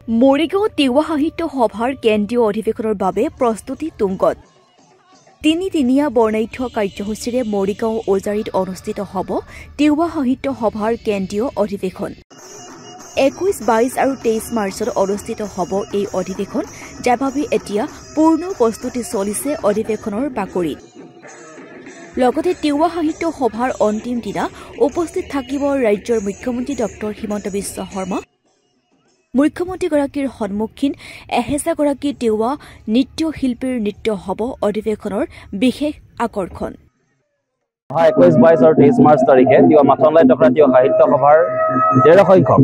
মৰিগাঁও তিৱা সাহিত্য সভাৰ কেন্দ্ৰীয় অধিৱেশনৰ বাবে প্ৰস্তুতি তুংগত তিনিদিনীয়া বৰ্ণাঢ্য কাৰ্যসূচীৰে মৰিগাঁও ওজাৰিত অনুষ্ঠিত হ'ব তিৱা সাহিত্য সভাৰ কেন্দ্ৰীয় অধিৱেশন 21, 22 আৰু 23 মাৰ্চত অনুষ্ঠিত হ'ব এই অধিৱেশন যাৰ বাবে এতিয়া পূৰ্ণ প্ৰস্তুতি চলিছে অধিৱেশনৰ বাকৰিত লগতে তিৱা সাহিত্য সভাৰ অন্তিম দিনা উপস্থিত থাকিব ৰাজ্যৰ মুখ্যমন্ত্ৰী ডক্টৰ হিমন্ত বিশ্ব শৰ্মা মুখ্যমন্ত্ৰীগৰাকীৰ সন্মুখীন 1000 গৰাকী তিৱা নৃত্যশিল্পীৰ নৃত্য হ'ব অধিৱেশনৰ বিশেষ আকৰ্ষণ 21, 22 আৰু 23 মাৰ্চ তাৰিখে তিৱা মাথনলাই টকৰা তিৱা সাহিত্য সভাৰ 13 সংখ্যক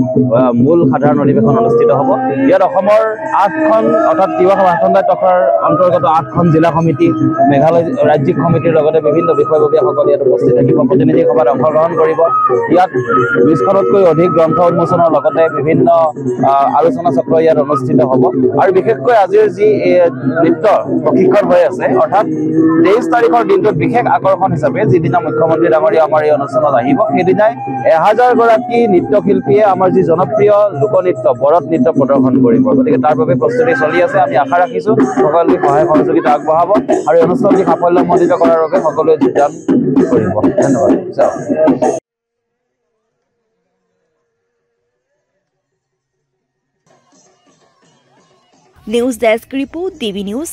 মূল সাধাৰণ অধিৱেশন অনুষ্ঠিত হ'ব। ইয়াত অসমৰ 8খন অৰ্থাৎ তিৱা মাথনলাই টকৰাৰ অন্তৰ্গত 8খন জিলা সমিতি মেঘালয় ৰাজ্যিক সমিতিৰ লগতে বিভিন্ন বিষয়ববীয়াসকল ইয়াত উপস্থিত থাকিব প্ৰতিনিধি সভাত অংশগ্ৰহণ কৰিব। ইয়াত 20খনতকৈ অধিক গ্ৰন্থ উন্মোচনৰ লগতে বিভিন্ন আলোচনা চক্ৰ ইয়াত অনুষ্ঠিত হ'ব আৰু বিশেষকৈ আজিৰ যি নৃত্য প্ৰশিক্ষণ হৈ আছে অৰ্থাৎ 23 তাৰিখৰ দিনটোত বিশেষ আকৰ্ষণ হিচাপে যিদিনা মুখ্যমন্ত্ৰী ডাঙৰীয়া আমাৰ এই অনুষ্ঠানত আহিব সেইদিনাই 1000 গৰাকী নৃত্যশিল্পীয়ে আমাৰ যি জনপ্ৰিয় লোকনৃত্য বৰত নৃত্য প্ৰদৰ্শন কৰিব গতিকে তাৰ বাবে প্ৰস্তুতি চলি আছে আমি আশা ৰাখিছোঁ সকলোৱে সহায় সহযোগিতা আগবঢ়াব আৰু এই অনুষ্ঠানটি সাফল্যমণ্ডিত কৰাৰ বাবে সকলোৱে যোগদান কৰিব ধন্যবাদ news desk report DB news